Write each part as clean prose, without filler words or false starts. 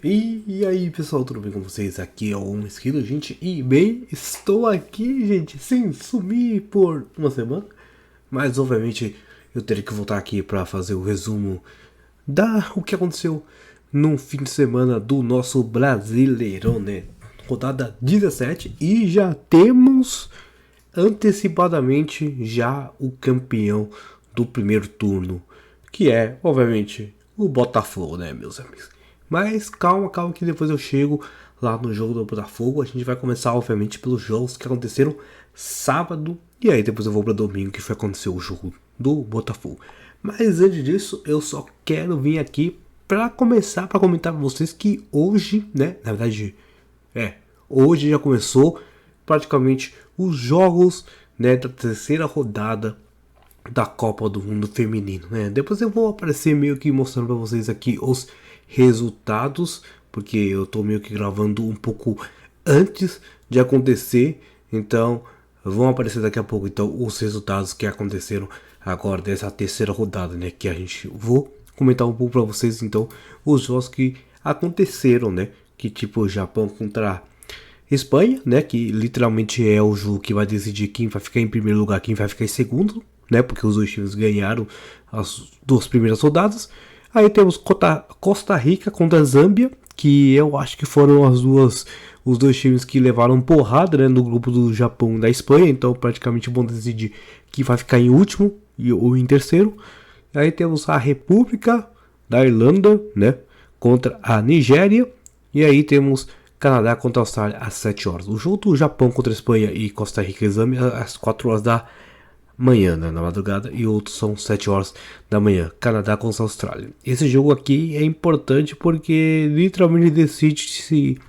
E aí pessoal, tudo bem com vocês? Aqui é o Esquilo, gente. E bem, estou aqui, gente, sem sumir por uma semana. Mas obviamente eu terei que voltar aqui para fazer o resumo o que aconteceu no fim de semana do nosso Brasileirão, né? Rodada 17 e já temos antecipadamente já o campeão do primeiro turno, que é obviamente o Botafogo, né, meus amigos? Mas calma que depois eu chego lá no jogo do Botafogo. A gente vai começar obviamente pelos jogos que aconteceram sábado e aí depois eu vou para domingo, que foi acontecer o jogo do Botafogo. Mas antes disso, eu só quero vir aqui para começar para comentar com vocês que hoje, né, na verdade, hoje já começou praticamente os jogos, né, da terceira rodada da Copa do Mundo Feminino, né? Depois eu vou aparecer meio que mostrando para vocês aqui os resultados, porque eu tô meio que gravando um pouco antes de acontecer, então vão aparecer daqui a pouco então os resultados que aconteceram agora dessa terceira rodada, né? Que a gente vou comentar um pouco para vocês então os jogos que aconteceram, né? Que tipo o Japão contra Espanha, né? Que literalmente é o jogo que vai decidir quem vai ficar em primeiro lugar, quem vai ficar em segundo, né? Porque os dois times ganharam as duas primeiras rodadas. Aí temos Costa Rica contra a Zâmbia, que eu acho que foram os dois times que levaram porrada, né, no grupo do Japão e da Espanha. Então praticamente vão decidir quem vai ficar em último ou em terceiro. Aí temos a República da Irlanda, né, contra a Nigéria. E aí temos Canadá contra a Austrália às 7 horas. O jogo do Japão contra a Espanha e Costa Rica e Zâmbia às 4 horas da manhã, né, na madrugada, e outros são 7 horas da manhã, Canadá contra a Austrália. Esse jogo aqui é importante porque literalmente decide se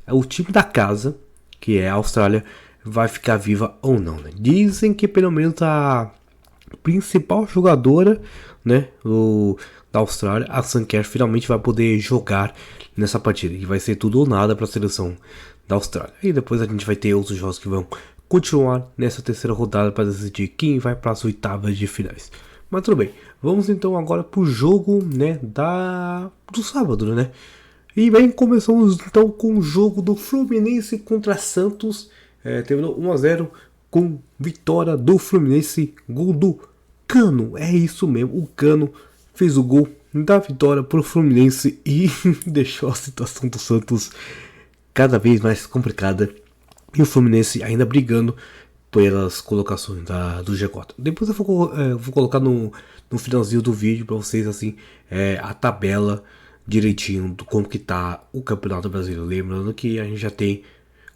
o time da casa, que é a Austrália, vai ficar viva ou não, né? Dizem que pelo menos a principal jogadora, né, da Austrália, a Sam Kerr, finalmente vai poder jogar nessa partida, e vai ser tudo ou nada para a seleção da Austrália. E depois a gente vai ter outros jogos que vão continuar nessa terceira rodada para decidir quem vai para as oitavas de finais. Mas tudo bem, vamos então agora para o jogo, né, do sábado, né? E bem, começamos então com o jogo do Fluminense contra Santos. Terminou 1-0 com vitória do Fluminense, gol do Cano. É isso mesmo, o Cano fez o gol da vitória para o Fluminense e deixou a situação do Santos cada vez mais complicada. E o Fluminense ainda brigando pelas colocações do G4. Depois eu vou colocar no finalzinho do vídeo para vocês assim a tabela direitinho do como que tá o Campeonato Brasileiro. Lembrando que a gente já tem,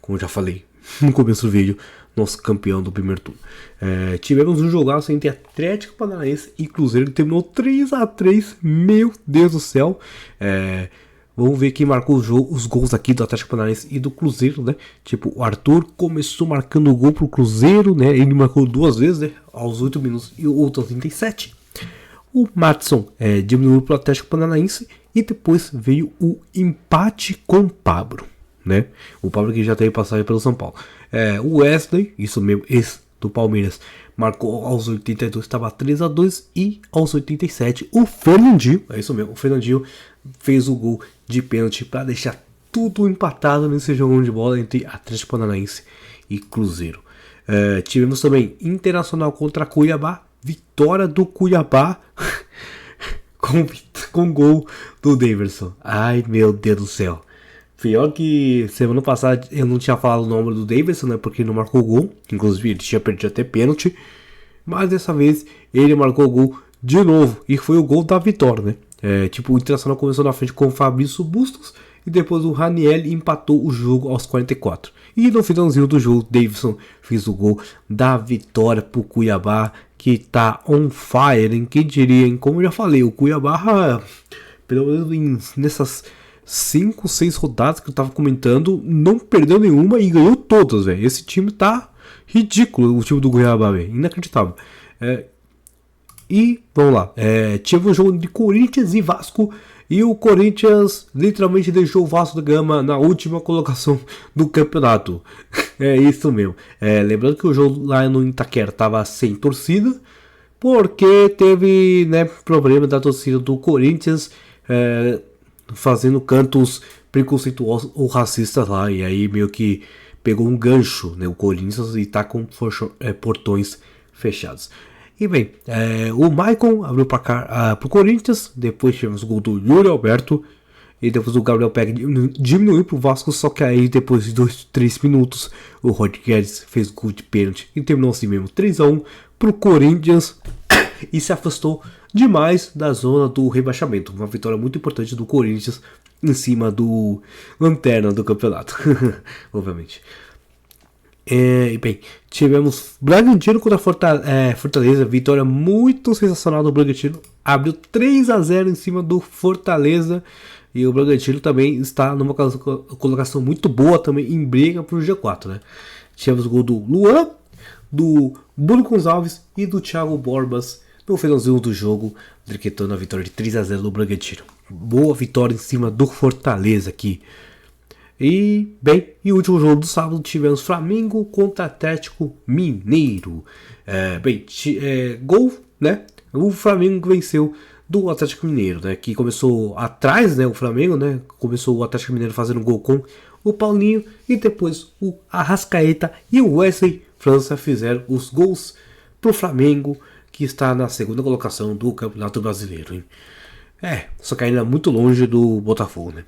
como eu já falei no começo do vídeo, nosso campeão do primeiro turno. Tivemos um jogaço entre Atlético Paranaense e Cruzeiro, que terminou 3-3. Meu Deus do céu. Vamos ver quem marcou os gols aqui do Atlético Paranaense e do Cruzeiro, né? Tipo, o Arthur começou marcando o gol pro Cruzeiro, né? Ele marcou duas vezes, né? Aos 8 minutos e o outro aos 37. O Madison diminuiu pro Atlético Paranaense e depois veio o empate com o Pablo, né? O Pablo que já teve passagem pelo São Paulo. O Wesley, isso mesmo, esse do Palmeiras, marcou aos 82, estava 3-2, e aos 87 o Fernandinho, é isso mesmo, o Fernandinho fez o gol de pênalti para deixar tudo empatado nesse jogão de bola entre Atlético Paranaense e Cruzeiro. Tivemos também Internacional contra Cuiabá, vitória do Cuiabá com gol do Daverson. Ai meu Deus do céu. Pior que semana passada eu não tinha falado o nome do Davidson, né? Porque ele não marcou gol. Inclusive ele tinha perdido até pênalti. Mas dessa vez ele marcou o gol de novo. E foi o gol da vitória, né? O Internacional começou na frente com o Fabrício Bustos. E depois o Raniel empatou o jogo aos 44. E no finalzinho do jogo, Davidson fez o gol da vitória pro Cuiabá. Que tá on fire, hein? Quem diria, hein? Como eu já falei, o Cuiabá, pelo menos nessas 5, 6 rodadas que eu tava comentando, não perdeu nenhuma e ganhou todas, velho. Esse time tá ridículo, o time do Cuiabá, velho. Inacreditável. E vamos lá. Tive um jogo de Corinthians e Vasco. E o Corinthians literalmente deixou o Vasco da Gama na última colocação do campeonato. É isso mesmo. Lembrando que o jogo lá no Itaquera tava sem torcida, porque teve, né, problema da torcida do Corinthians fazendo cantos preconceituosos ou racistas lá. E aí meio que pegou um gancho, né, o Corinthians, e tá com portões fechados. E bem, o Maicon abriu para cá pro Corinthians. Depois tivemos o gol do Yuri Alberto. E depois o Gabriel Pega diminuiu pro Vasco. Só que aí depois de 2-3 minutos o Rodrigues fez gol de pênalti. E terminou assim mesmo, 3-1 pro Corinthians. E se afastou demais da zona do rebaixamento. Uma vitória muito importante do Corinthians em cima do lanterna do campeonato. Obviamente. E bem, tivemos Bragantino contra Fortaleza. Vitória muito sensacional do Bragantino. Abriu 3-0 em cima do Fortaleza. E o Bragantino também está numa colocação muito boa também em briga para o G4, né? Tivemos o gol do Luan, do Bruno Gonçalves e do Thiago Borbas no finalzinho do jogo, decretando a vitória de 3-0 do Bragantino. Boa vitória em cima do Fortaleza aqui. E bem, e o último jogo do sábado tivemos Flamengo contra Atlético Mineiro. Gol, né? O Flamengo venceu do Atlético Mineiro, né? Que começou atrás, né? O Flamengo, né? Começou o Atlético Mineiro fazendo gol com o Paulinho e depois o Arrascaeta e o Wesley França fizeram os gols pro Flamengo, que está na segunda colocação do Campeonato Brasileiro, hein? Só que ainda muito longe do Botafogo, né?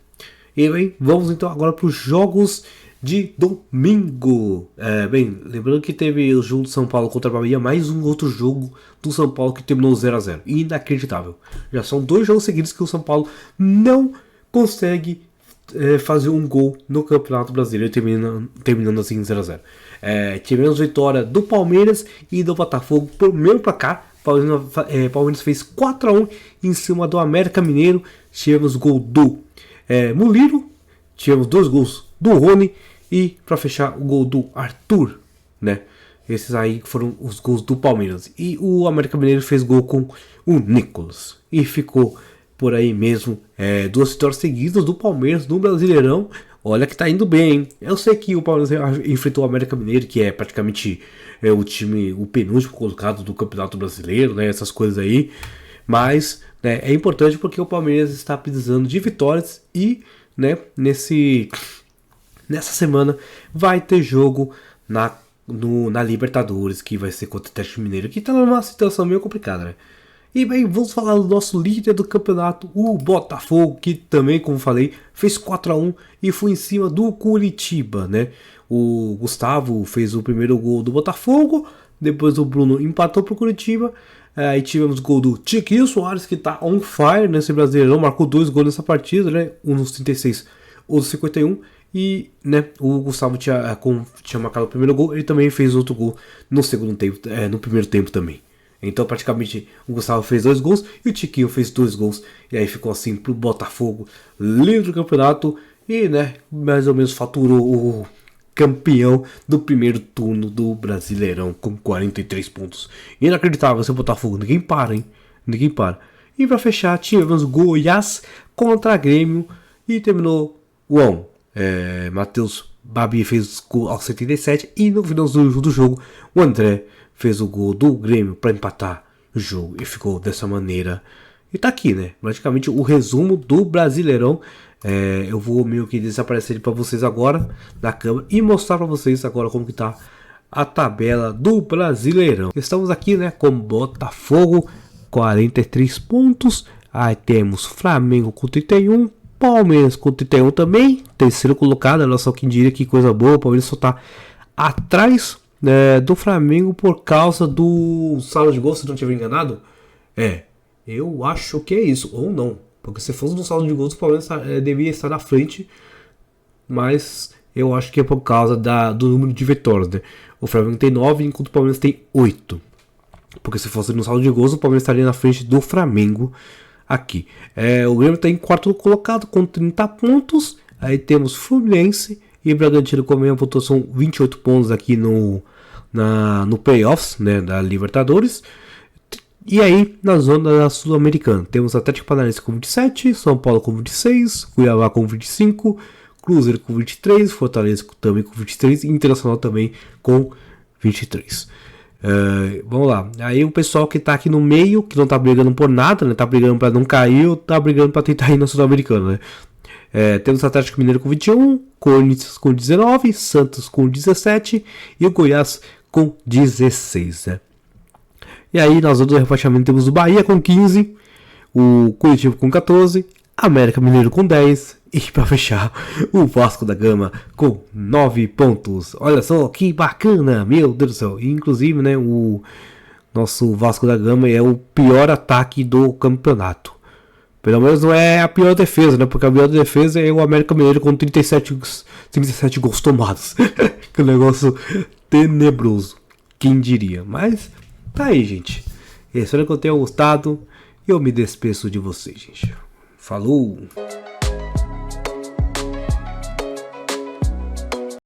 E bem, vamos então agora para os jogos de domingo. Lembrando que teve o jogo do São Paulo contra a Bahia, mais um outro jogo do São Paulo que terminou 0-0. Inacreditável. Já são 2 jogos seguidos que o São Paulo não consegue fazer um gol no Campeonato Brasileiro, terminando assim 0-0. Tivemos vitória do Palmeiras e do Botafogo por meio placar. Palmeiras fez 4-1 em cima do América Mineiro. Tivemos gol do Muliro. Tivemos 2 gols do Rony. E para fechar, o gol do Arthur, né? Esses aí foram os gols do Palmeiras. E o América Mineiro fez gol com o Nicolas. E ficou por aí mesmo. 2 vitórias seguidas do Palmeiras no Brasileirão. Olha que tá indo bem, hein? Eu sei que o Palmeiras enfrentou o América Mineiro, que é praticamente o penúltimo colocado do Campeonato Brasileiro, né? Essas coisas aí. Mas né, é importante porque o Palmeiras está precisando de vitórias. E né, nessa semana vai ter jogo na Libertadores, que vai ser contra o Atlético Mineiro, que tá numa situação meio complicada, né? E bem, vamos falar do nosso líder do campeonato, o Botafogo, que também, como falei, fez 4-1 e foi em cima do Curitiba, né? O Gustavo fez o primeiro gol do Botafogo, depois o Bruno empatou pro Curitiba. Aí tivemos gol do Tiquinho Soares, que tá on fire nesse Brasileirão, marcou 2 gols nessa partida, né? Um nos 36, outro nos 51. E né, o Gustavo tinha marcado o primeiro gol, ele também fez outro gol no segundo tempo, no primeiro tempo também. Então praticamente o Gustavo fez 2 gols e o Tiquinho fez 2 gols. E aí ficou assim pro Botafogo, livre do campeonato. E né, mais ou menos faturou o campeão do primeiro turno do Brasileirão com 43 pontos. Inacreditável esse Botafogo, ninguém para, hein? Ninguém para. E pra fechar, tivemos Goiás contra Grêmio e terminou o 1. Matheus Babi fez o gol aos 77 e no final do jogo o André fez o gol do Grêmio para empatar o jogo e ficou dessa maneira. E tá aqui, né? Praticamente o resumo do Brasileirão. Eu vou meio que desaparecer para vocês agora na câmera e mostrar para vocês agora como que tá a tabela do Brasileirão. Estamos aqui, né, com Botafogo 43 pontos. Aí temos Flamengo com 31, Palmeiras com 31 também, terceiro colocado. Olha só quem diria, que coisa boa. O Palmeiras só tá atrás do Flamengo por causa do saldo de gols, se não estiver enganado. Eu acho que é isso, ou não. Porque se fosse no saldo de gols, o Palmeiras devia estar na frente. Mas eu acho que é por causa do número de vitórias, né? O Flamengo tem 9, enquanto o Palmeiras tem 8. Porque se fosse no saldo de gols, o Palmeiras estaria na frente do Flamengo aqui. O Grêmio está em quarto colocado com 30 pontos. Aí temos Fluminense e Bragantino com a mesma pontuação, 28 pontos aqui no playoffs, né, da Libertadores. E aí, na zona da Sul-Americana, temos Atlético Paranaense com 27, São Paulo com 26, Cuiabá com 25, Cruzeiro com 23, Fortaleza também com 23 e Internacional também com 23. Vamos lá. Aí o pessoal que tá aqui no meio, que não tá brigando por nada, né? Tá brigando pra não cair ou tá brigando pra tentar ir na Sul-Americana, né? Temos o Atlético Mineiro com 21, Corinthians com 19, Santos com 17 e o Goiás com 16, né? E aí, nós outros rebaixamentos temos o Bahia com 15, o Curitiba com 14, América Mineiro com 10 e para fechar, o Vasco da Gama com 9 pontos. Olha só que bacana, meu Deus do céu. E, inclusive, né, o nosso Vasco da Gama é o pior ataque do campeonato. Pelo menos não é a pior defesa, né? Porque a pior defesa é o América Mineiro com 37 gols tomados. Que negócio tenebroso. Quem diria? Mas tá aí, gente. Espero que eu tenha gostado. E eu me despeço de vocês, gente. Falou!